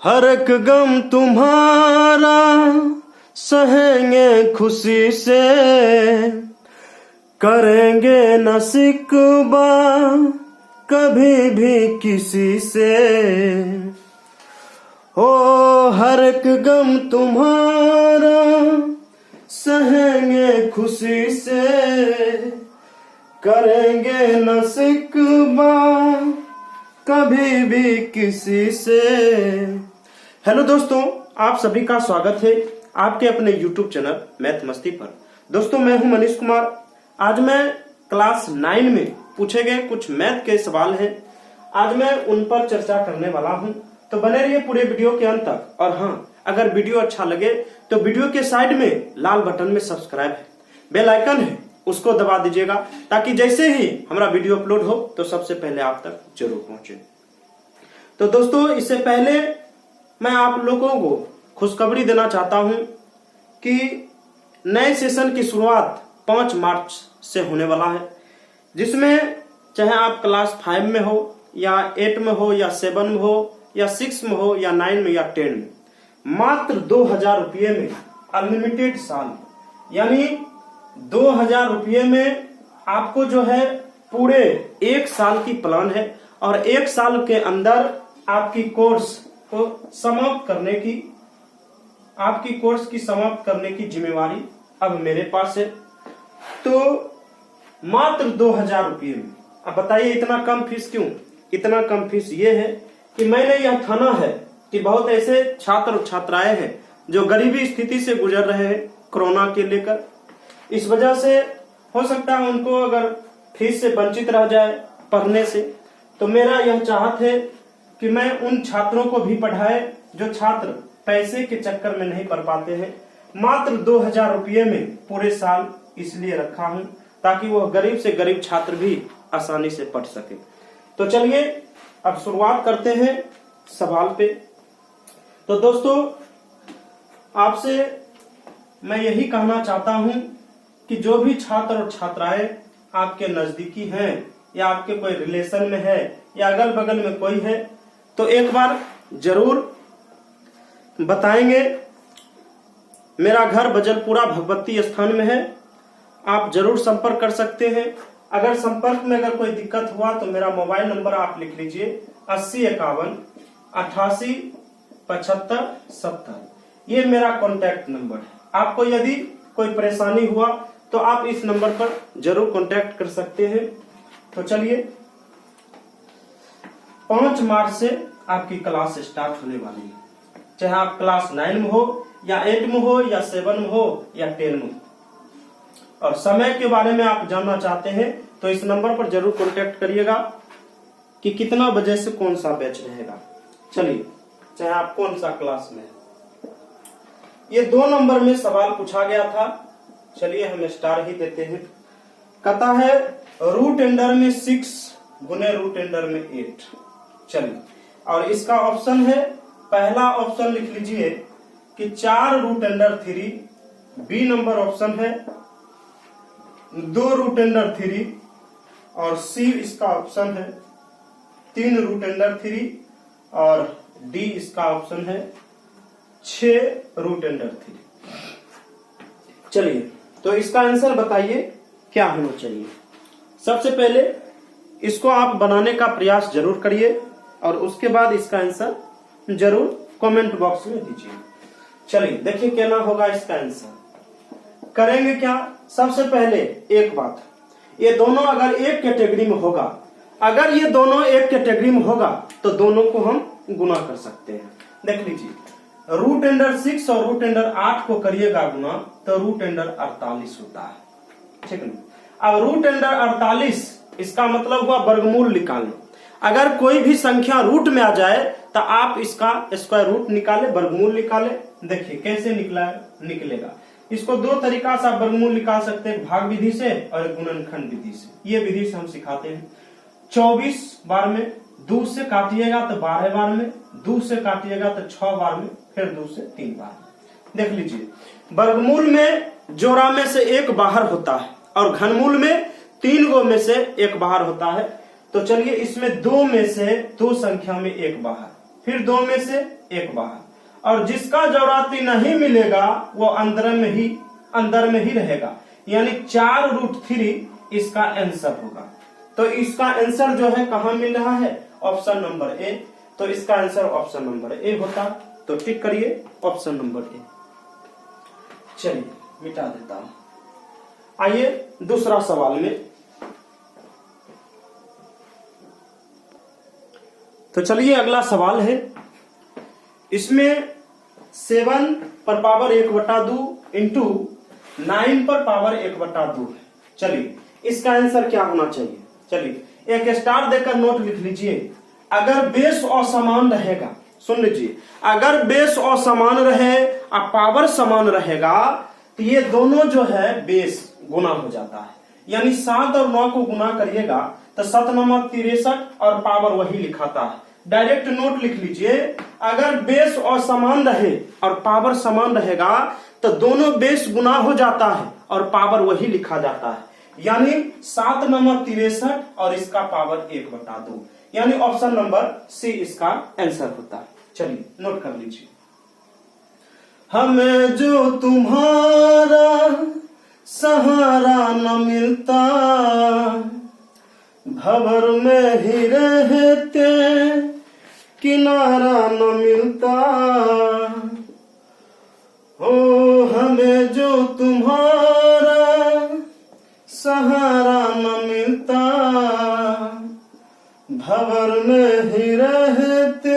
हर एक गम तुम्हारा सहेंगे खुशी से, करेंगे न शिकवा कभी भी किसी से। हो हर एक गम तुम्हारा सहेंगे खुशी से, करेंगे न शिकवा कभी भी किसी से। हेलो दोस्तों, आप सभी का स्वागत है आपके अपने YouTube चैनल मैथ मस्ती पर। दोस्तों, मैं हूं मनीष कुमार। आज मैं क्लास 9 में पूछे गए कुछ मैथ के सवाल हैं, आज मैं उन पर चर्चा करने वाला हूं। तो बने रहिए पूरे वीडियो के अंत तक। और हाँ, अगर वीडियो अच्छा लगे तो वीडियो के साइड में लाल बटन में सब्सक्राइब है, बेल आइकन है, उसको दबा दीजिएगा ताकि जैसे ही हमारा वीडियो अपलोड हो तो सबसे पहले आप तक जरूर पहुंचे। तो दोस्तों, इससे पहले मैं आप लोगों को खुशखबरी देना चाहता हूं कि नए सेशन की शुरुआत 5 मार्च से होने वाला है, जिसमें चाहे आप क्लास 5 में हो या 8 में हो या 7 में हो या 6 में हो या 9 में या 10 में, मात्र 2000 रुपये में अनलिमिटेड साल, यानी 2000 रुपये में आपको जो है पूरे 1 साल की प्लान है। और 1 साल के अंदर आपकी कोर्स को समाप्त करने की, आपकी कोर्स की समाप्त करने की जिम्मेवारी अब मेरे पास है। तो मात्र 2000 रुपये में, अब बताइए इतना कम फीस क्यों? इतना कम फीस ये है कि मैंने यह ठाना है कि बहुत ऐसे छात्र और छात्राएं हैं जो गरीबी स्थिति से गुजर रहे हैं कोरोना के लेकर। इस वजह से हो सकता है उनको अगर फीस से वंचित रह जाए पढ़ने से, तो मेरा यह चाहत है कि मैं उन छात्रों को भी पढ़ाए जो छात्र पैसे के चक्कर में नहीं पढ़ पाते हैं। मात्र 2000 रुपये में पूरे साल इसलिए रखा हूं ताकि वह गरीब से गरीब छात्र भी आसानी से पढ़ सके। तो चलिए अब शुरुआत करते हैं सवाल पे। तो दोस्तों, आपसे मैं यही कहना चाहता हूं कि जो भी छात्र और छात्राएं आपके नजदीकी हैं या आपके कोई रिलेशन में है या अगल बगल में कोई है, तो एक बार जरूर बताएंगे। मेरा घर बजलपुरा भगवती स्थान में है, आप जरूर संपर्क कर सकते हैं। अगर संपर्क में अगर कोई दिक्कत हुआ तो मेरा मोबाइल नंबर आप लिख लीजिए 8051 88 75 70। ये मेरा कॉन्टैक्ट नंबर है। आपको यदि कोई परेशानी हुआ तो आप इस नंबर पर जरूर कॉन्टैक्ट कर सकते हैं। तो चलिए, 5 मार्च से आपकी क्लास स्टार्ट होने वाली है, चाहे आप क्लास 9 में हो या 8 में हो या 7 में हो या 10 में हो। और समय के बारे में आप जानना चाहते हैं तो इस नंबर पर जरूर कॉन्टैक्ट करिएगा कि कितना बजे से कौन सा बैच रहेगा। चलिए, चाहे आप कौन सा क्लास में है। ये 2 नंबर में सवाल पूछा गया था, चलिए हम स्टार ही देते हैं। कहता है रूट अंडर में 6 गुने रूट अंडर में 8। चलिए, और इसका ऑप्शन है, पहला ऑप्शन लिख लीजिए कि 4 root under 3। B number option है 2 रूट अंडर 3। और सी इसका ऑप्शन है 3 रूट अंडर 3। और डी इसका ऑप्शन है 6 रूट अंडर 3। चलिए, तो इसका आंसर बताइए क्या होना चाहिए। सबसे पहले इसको आप बनाने का प्रयास जरूर करिए और उसके बाद इसका आंसर जरूर कमेंट बॉक्स में दीजिए। चलिए देखिए क्या ना होगा इसका आंसर। करेंगे क्या, सबसे पहले एक बात, ये दोनों अगर एक कैटेगरी में होगा, अगर ये दोनों एक कैटेगरी में होगा तो दोनों को हम गुना कर सकते हैं। देख लीजिए, रूट अंडर 6 और रूट अंडर 8 को करिएगा गुना तो रूट अंडर 48 होता है, ठीक है। अब रूट अंडर 48 इसका मतलब हुआ वर्गमूल निकालना। अगर कोई भी संख्या रूट में आ जाए तो आप इसका स्क्वायर रूट निकाले, वर्गमूल निकाले। देखिए कैसे निकलेगा। इसको 2 तरीका से आप वर्गमूल निकाल सकते हैं, भाग विधि से और गुणनखंड विधि से। ये विधि से हम सिखाते हैं। 24 बार में 2 से काटिएगा तो 12 बार में, 2 से काटिएगा तो 6 बार में, फिर 2 से 3 बार में। देख लीजिए, वर्गमूल में जोड़ा में से 1 बाहर होता है और घनमूल में 3 गो में से 1 बाहर होता है। तो चलिए, इसमें 2 में से 2 संख्या में 1 बाहर, फिर 2 में से 1 बाहर, और जिसका जौराती नहीं मिलेगा वो अंदर में ही रहेगा, यानी 4√3 इसका आंसर होगा। तो इसका आंसर जो है कहां मिल रहा है, ऑप्शन नंबर ए। तो इसका आंसर ऑप्शन नंबर ए होता, तो टिक करिए ऑप्शन नंबर ए। चलिए मिटा देता हूं। आइए दूसरा सवाल में। तो चलिए अगला सवाल है, इसमें 7 पर पावर 1/2 इंटू 9 पर पावर 1/2 है। चलिए इसका आंसर क्या होना चाहिए। चलिए एक स्टार देकर नोट लिख लीजिए। अगर बेस असमान रहेगा, सुन लीजिए, अगर बेस असमान रहे और पावर समान रहेगा तो ये दोनों जो है बेस गुना हो जाता है, यानी 7 और 9 को गुना करिएगा तो 7 9 63 और पावर वही लिखाता है। डायरेक्ट नोट लिख लीजिए, अगर बेस असमान रहे और पावर समान रहेगा तो दोनों बेस गुना हो जाता है और पावर वही लिखा जाता है, यानी 7 9 63 और इसका पावर 1/2, यानी ऑप्शन नंबर सी इसका आंसर होता है। चलिए नोट कर लीजिए। हमें जो तुम्हारा सहारा न मिलता, भंवर में ही रहते किनारा न मिलता, हो हमें जो तुम्हारा सहारा न मिलता, भंवर में ही रहते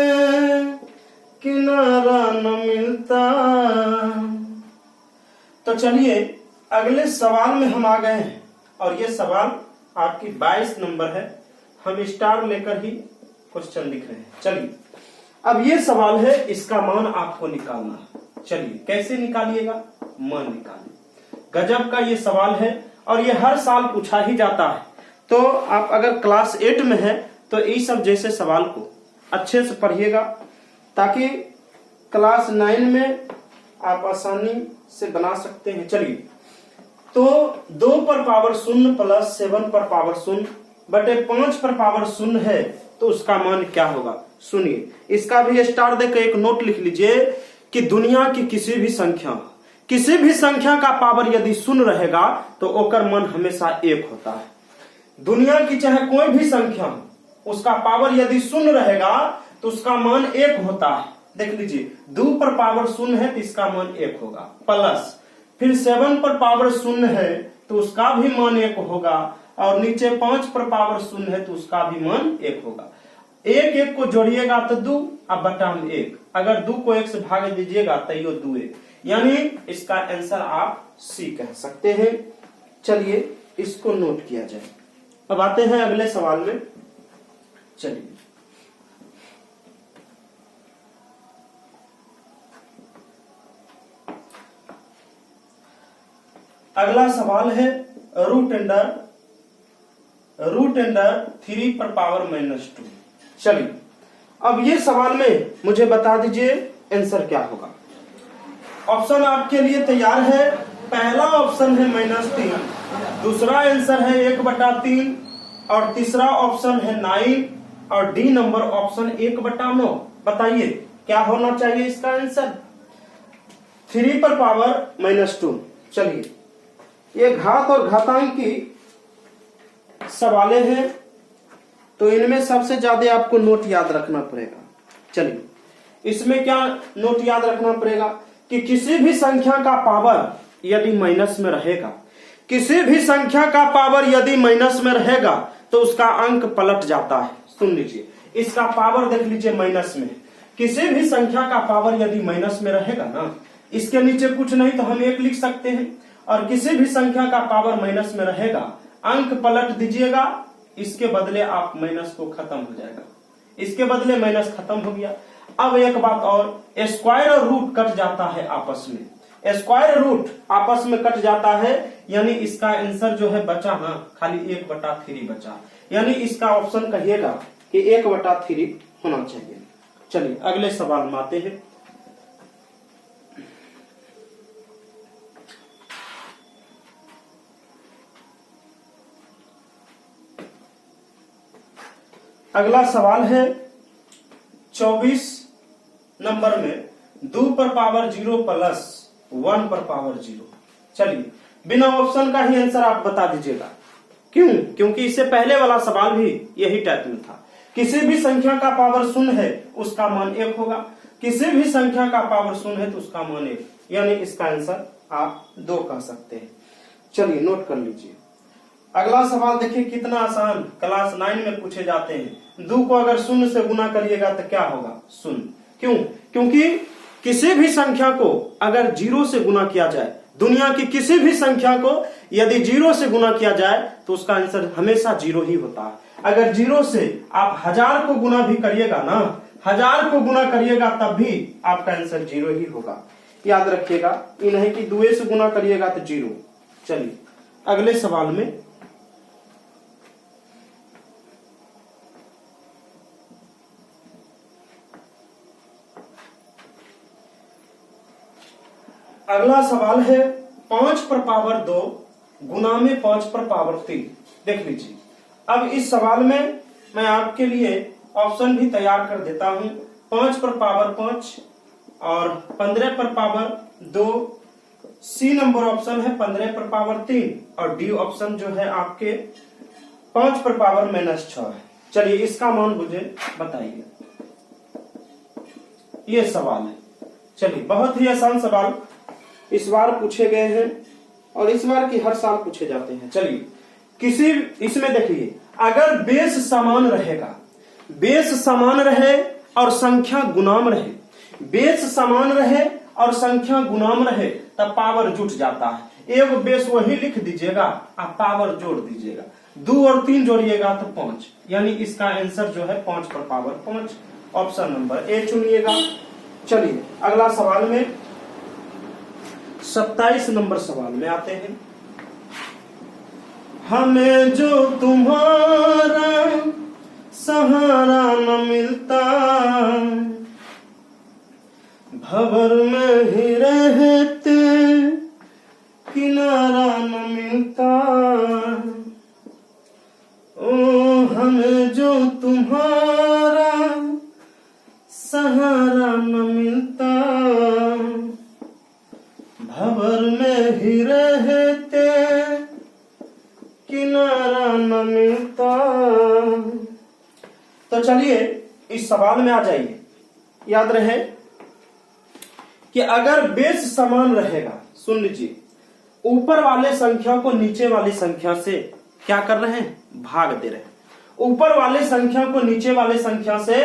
किनारा न मिलता। तो चलिए अगले सवाल में हम आ गए हैं, और ये सवाल आपकी 22 नंबर है। हम स्टार लेकर ही क्वेश्चन लिख रहे हैं। चलिए अब ये सवाल है, इसका मान आपको निकालना है। चलिए कैसे निकालिएगा, मान निकालिए। गजब का ये सवाल है और ये हर साल पूछा ही जाता है। तो आप अगर क्लास 8 में है तो इस सब जैसे सवाल को अच्छे से पढ़िएगा, ताकि क्लास 9 में आप आसानी से बना सकते हैं। चलिए तो 2 पर पावर 0 प्लस 7 पर पावर 0 बटे 5 पर पावर 0 है, तो उसका मान क्या होगा। सुनिए, इसका भी स्टार देकर एक नोट लिख लीजिए कि दुनिया की किसी भी संख्या का पावर यदि 0 रहेगा तो ओकर मान हमेशा 1 होता है। दुनिया की चाहे कोई भी संख्या हो, उसका पावर यदि 0 रहेगा तो उसका मान 1 होता है। देख लीजिए, 2 पर पावर 0 है तो इसका मान 1 होगा, प्लस फिर 7 पर पावर 0 है तो उसका भी मान 1 होगा, और नीचे 5 पर पावर 0 है तो उसका भी मान 1 होगा। 1 1 को जोड़िएगा तो 2 अब बटा में 1, अगर 2 को 1 से भाग दीजिएगा तो ये 2 1, यानी इसका आंसर आप सी कह सकते हैं। चलिए इसको नोट किया जाए। अब आते हैं अगले सवाल में। चलिए अगला सवाल है रूट अंडर 3 पर पावर -2। चलिए अब ये सवाल में मुझे बता दीजिए आंसर क्या होगा। ऑप्शन आपके लिए तैयार है। पहला ऑप्शन है -3, दूसरा आंसर है 1/3 और तीसरा ऑप्शन है 9 और डी नंबर ऑप्शन 1/9। बताइए क्या होना चाहिए इसका आंसर। 3 पर पावर -2। चलिए ये घात और घातांक की सवाले हैं, तो इनमें सबसे ज्यादा आपको नोट याद रखना पड़ेगा। चलिए इसमें क्या नोट याद रखना पड़ेगा कि किसी भी संख्या का पावर यदि माइनस में रहेगा, किसी भी संख्या का पावर यदि माइनस में रहेगा तो उसका अंक पलट जाता है। सुन लीजिए, इसका पावर देख लीजिए माइनस में, किसी भी संख्या का पावर यदि माइनस में रहेगा ना, इसके नीचे कुछ नहीं तो हम 1 लिख सकते हैं, और किसी भी संख्या का पावर माइनस में रहेगा, अंक पलट दीजिएगा, इसके बदले आप माइनस को खत्म हो जाएगा, इसके बदले माइनस खत्म हो गया। अब एक बात और, स्क्वायर और रूट कट जाता है आपस में, स्क्वायर रूट आपस में कट जाता है, यानी इसका आंसर जो है बचा ना खाली 1/3 बचा, यानी इसका ऑप्शन कहिएगा कि 1/3 होना चाहिए। चलिए अगले सवाल में आते हैं। अगला सवाल है 24 नंबर में 2 पर पावर 0 प्लस 1 पर पावर 0। चलिए बिना ऑप्शन का ही आंसर आप बता दीजिएगा। क्यों? क्योंकि इससे पहले वाला सवाल भी यही टाइप में था। किसी भी संख्या का पावर शून्य है उसका मान 1 होगा, किसी भी संख्या का पावर शून्य है तो उसका मान 1, यानी इसका आंसर आप 2 कह सकते हैं। चलिए नोट कर लीजिए। अगला सवाल देखिए कितना आसान, क्लास 9 में पूछे जाते हैं। 2 को अगर शून्य से गुना करिएगा तो क्या होगा? शून्य। क्यों? क्योंकि किसी भी संख्या को अगर 0 से गुना किया जाए, दुनिया की किसी भी संख्या को यदि 0 से गुना किया जाए तो उसका आंसर हमेशा 0 ही होता है। अगर 0 से आप 1000 को गुना भी करिएगा ना, 1000 को गुना करिएगा तब भी आपका आंसर 0 ही होगा। याद रखिएगा, ये नहीं कि 2 से गुना करिएगा तो 0। चलिए अगले सवाल में अगला सवाल है 5 पर पावर 2 गुना में 5 पर पावर 3। देख लीजिए, अब इस सवाल में मैं आपके लिए ऑप्शन भी तैयार कर देता हूं। 5 पर पावर 5 और 15 पर पावर 2, सी नंबर ऑप्शन है 15 पर पावर 3 और डी ऑप्शन जो है आपके 5 पर पावर -6 है। चलिए इसका मान मुझे बताइए। ये सवाल है, चलिए बहुत ही आसान सवाल इस बार पूछे गए हैं और इस बार की हर साल पूछे जाते हैं। चलिए किसी इसमें देखिए, अगर बेस समान रहेगा, बेस समान रहे और संख्या गुणाम रहे, बेस समान रहे और संख्या गुणाम रहे तब पावर जुट जाता है। एक बेस वही लिख दीजिएगा, आप पावर जोड़ दीजिएगा, 2 और 3 जोड़िएगा तो 5, यानी इसका आंसर जो है 5 पर पावर 5, ऑप्शन नंबर ए चुनिएगा। चलिए अगला सवाल में 27 नंबर सवाल में आते हैं। हमें जो तुम्हारा सहारा न मिलता, भंवर में ही रहते किनारा न मिलता। ओ हमें जो तुम्हारा सहारा न मिलता, भंवर में ही रहते किनारा न मिलता। तो चलिए इस सवाल में आ जाइए। याद रहे कि अगर बेस समान रहेगा, सुन लीजिए, ऊपर वाले संख्या को नीचे वाली संख्या से क्या कर रहे हैं? भाग दे रहे हैं। ऊपर वाले संख्या को नीचे वाले संख्या से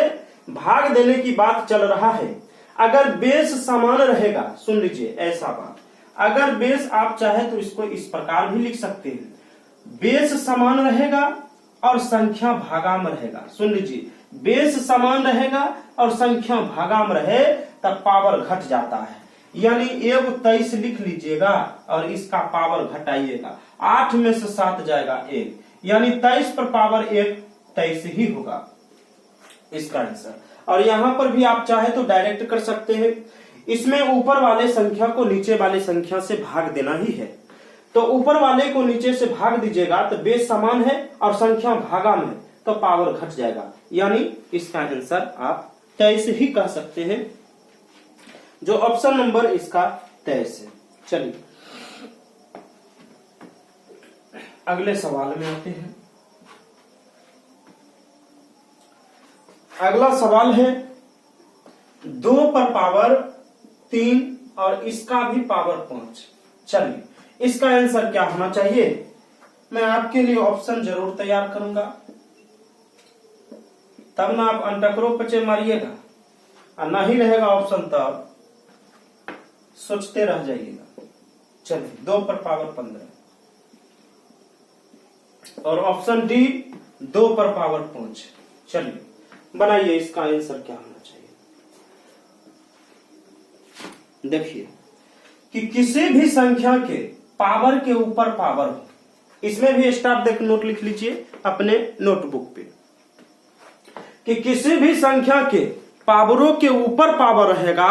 भाग देने की बात चल रहा है। अगर बेस समान रहेगा, सुन लीजिए ऐसा बात, अगर बेस आप चाहे तो इसको इस प्रकार भी लिख सकते हैं, बेस समान रहेगा और संख्या भागाम रहेगा। सुन लीजिए, बेस समान रहेगा और संख्या भागाम रहे तब पावर घट जाता है, यानी 23 लिख लीजिएगा और इसका पावर घटाइएगा, 8 में से 7 जाएगा 1, यानी 23 पर पावर 1 23 ही होगा इसका आंसर। और यहां पर भी आप चाहे तो डायरेक्ट कर सकते हैं, इसमें ऊपर वाले संख्या को नीचे वाले संख्या से भाग देना ही है। तो ऊपर वाले को नीचे से भाग दीजिएगा तो बेस समान है और संख्या भागाम है तो पावर घट जाएगा, यानी इसका आंसर आप 23 ही कह सकते हैं, जो ऑप्शन नंबर इसका 23 है। चलिए अगले सवाल में आते हैं। अगला सवाल है 2 पर पावर 3 और इसका भी पावर 5। चलिए इसका आंसर क्या होना चाहिए? मैं आपके लिए ऑप्शन जरूर तैयार करूंगा, तब ना आप अंटकरो पचे मारिएगा, और नहीं रहेगा ऑप्शन तब सोचते रह जाइएगा। चलिए 2 पर पावर 15 और ऑप्शन डी 2 पर पावर 5। चलिए बनाइए इसका आंसर क्या होना चाहिए। देखिए कि किसी भी संख्या के पावर के ऊपर पावर हो, इसमें भी स्टाफ देख नोट लिख लीजिए अपने नोटबुक पे, कि किसी भी संख्या के पावरों के ऊपर पावर रहेगा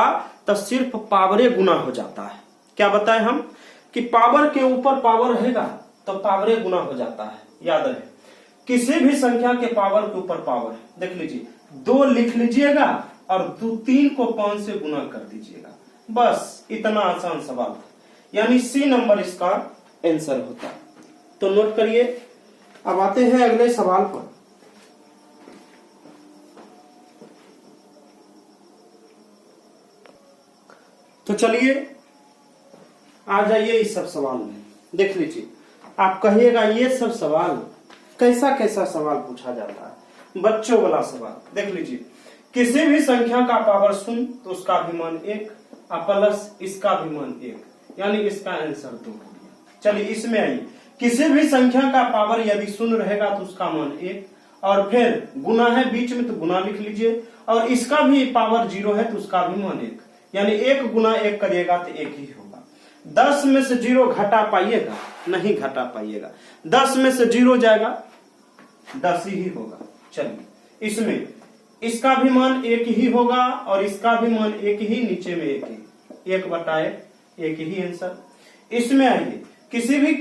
तो सिर्फ पावरे गुना हो जाता है। क्या बताए हम कि पावर के ऊपर पावर रहेगा तो पावरे गुना हो जाता है। याद रहे किसी भी संख्या के पावर के ऊपर पावर है, देख लीजिए 2 लिख लीजिएगा और 3 को 5 से गुना कर दीजिएगा। बस इतना आसान सवाल था, यानी सी नंबर इसका आंसर होता है। तो नोट करिए। अब आते हैं अगले सवाल पर। तो चलिए आ जाइए इस सब सवाल में। देख लीजिए, आप कहिएगा ये सब सवाल कैसा कैसा सवाल पूछा जाता है, बच्चों वाला सवाल। देख लीजिए, किसी भी संख्या का पावर 0 तो उसका भी मान 1 और प्लस इसका भी मान 1, यानी इसका आंसर 2 हो गया। चलिए इसमें आइए, किसी भी संख्या का पावर यदि 0 रहेगा तो उसका मान 1, और फिर गुना है बीच में तो गुना लिख लीजिए, और इसका भी पावर 0 है तो उसका भी मान 1, यानी 1 गुना 1 करिएगा तो 1 ही होगा। 10 में से 0 घटा पाइएगा? नहीं घटा पाइएगा। 10 में से 0 जाएगा 10 ही होगा। चलिए इसमें इसका भी मान 1 ही होगा और इसका भी मान 1 ही, नीचे में 1 ही, 1/1 ही आंसर। इसमें आइए, किसी भी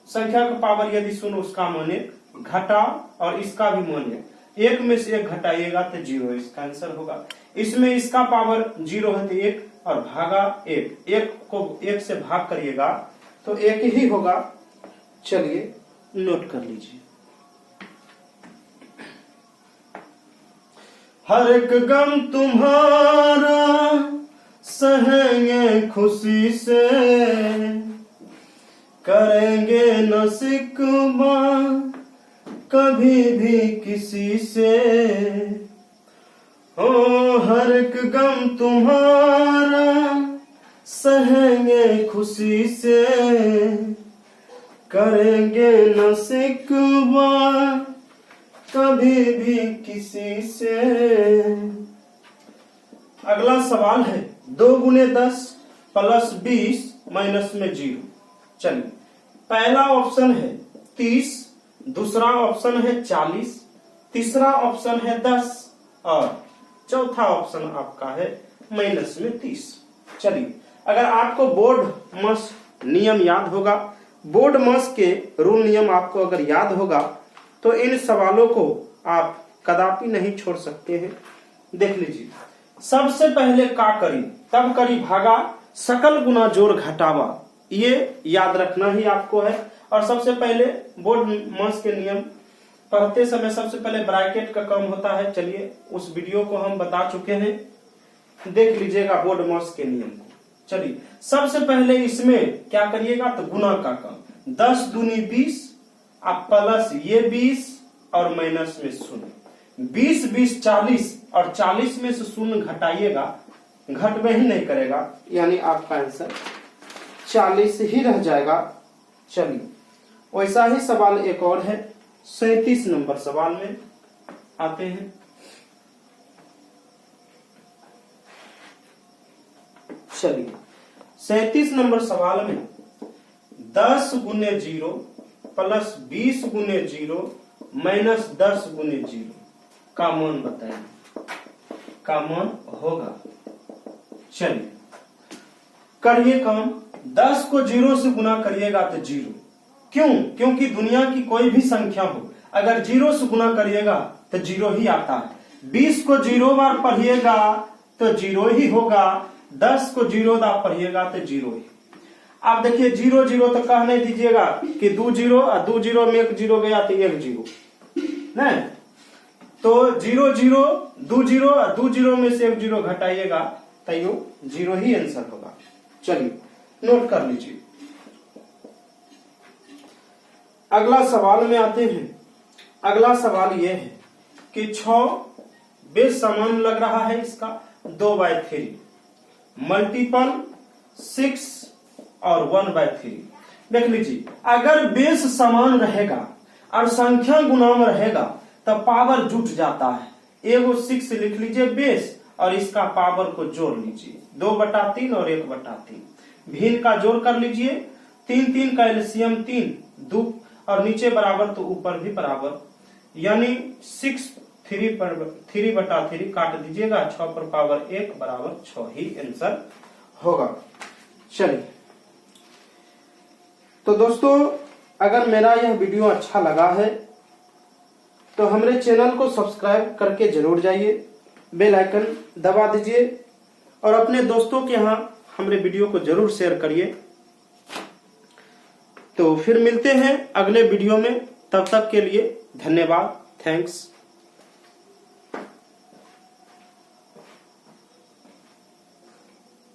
संख्या का पावर यदि 0 उसका मान 1, घटा और इसका भी मान 1 में से 1 घटाइएगा तो 0 इसका आंसर होगा। इसमें इसका पावर 0 है तो 1 और भागा 1 को 1 से भाग करिएगा तो 1 ही होगा। चलिए नोट कर लीजिए। हर एक गम तुम्हारा सहेंगे खुशी से, करेंगे न शिकवा कभी भी किसी से। ओ हर एक गम तुम्हारा सहेंगे खुशी से, करेंगे न शिकवा कभी भी किसी से। अगला सवाल है 2 गुने 10 प्लस 20 माइनस में 0। चलिए, पहला ऑप्शन है 30, दूसरा ऑप्शन है 40, तीसरा ऑप्शन है 10 और चौथा ऑप्शन आपका है माइनस में 30। चलिए, अगर आपको बोर्ड मास नियम याद होगा, बोर्ड मास के रूल नियम आपको अगर याद होगा तो इन सवालों को आप कदापि नहीं छोड़ सकते हैं। देख लीजिए, सबसे पहले का करी तब करी भागा सकल गुना जोड़ घटावा, ये याद रखना ही आपको है। और सबसे पहले बोर्ड मास के नियम पढ़ते समय सबसे पहले ब्रैकेट का काम होता है। चलिए, उस वीडियो को हम बता चुके हैं, देख लीजिएगा बोर्ड मास के नियम को। चलिए, सबसे पहले इसमें क्या करिएगा तो गुना का काम, 10 दूनी 20 अब प्लस ये 20 और माइनस में 0, 20 20 40 और 40 में से 0 घटाइएगा, घट में ही नहीं करेगा, यानी आपका आंसर 40 ही रह जाएगा। चलिए, वैसा ही सवाल एक और है, 37 नंबर सवाल में आते हैं। चलिए, 37 नंबर सवाल में 10 गुने 0 प्लस 20 गुने 0 माइनस 10 गुने 0 का मान बताइए, का मान होगा। चलिए करिए काम, 10 को 0 से गुना करिएगा तो 0, क्यों? क्योंकि दुनिया की कोई भी संख्या हो अगर 0 से गुना करिएगा तो 0 ही आता है। 20 को 0 बार पढ़िएगा तो 0 ही होगा, 10 को 0 बार पढ़िएगा तो 0 ही। आप देखिए 0 0 तो कह नहीं दीजिएगा कि 2 0 और 2 0 में 1 0 गया तो 1 0 नहीं, तो 0 0 2 0 और 2 0 में से 1 0 घटाइएगा तो 0 ही आंसर होगा। चलिए नोट कर लीजिए। अगला सवाल में आते हैं। अगला सवाल यह है कि 6 बेस समान लग रहा है इसका 2/3 मल्टीपल 6 और 1/3। देख लीजिए, अगर बेस समान रहेगा और संख्या गुना में रहेगा तब पावर जुट जाता है। एगो 6 लिख लीजिए बेस और इसका पावर को जोड़ लीजिए, 2/3 और 1/3। भिन्न का जोड़ कर लीजिए, 3 3 का एलसीएम 3, 2 और नीचे बराबर तो ऊपर भी बराबर, यानी 6 3/3 काट दीजिएगा, 6 पर पावर 1 बराबर 6 ही आंसर होगा। चलिए, तो दोस्तों अगर मेरा यह वीडियो अच्छा लगा है तो हमारे चैनल को सब्सक्राइब करके जरूर जाइए बेल आइकन दबा दीजिए और अपने दोस्तों के यहाँ हमारे वीडियो को जरूर शेयर करिए। तो फिर मिलते हैं अगले वीडियो में, तब तक के लिए धन्यवाद। थैंक्स।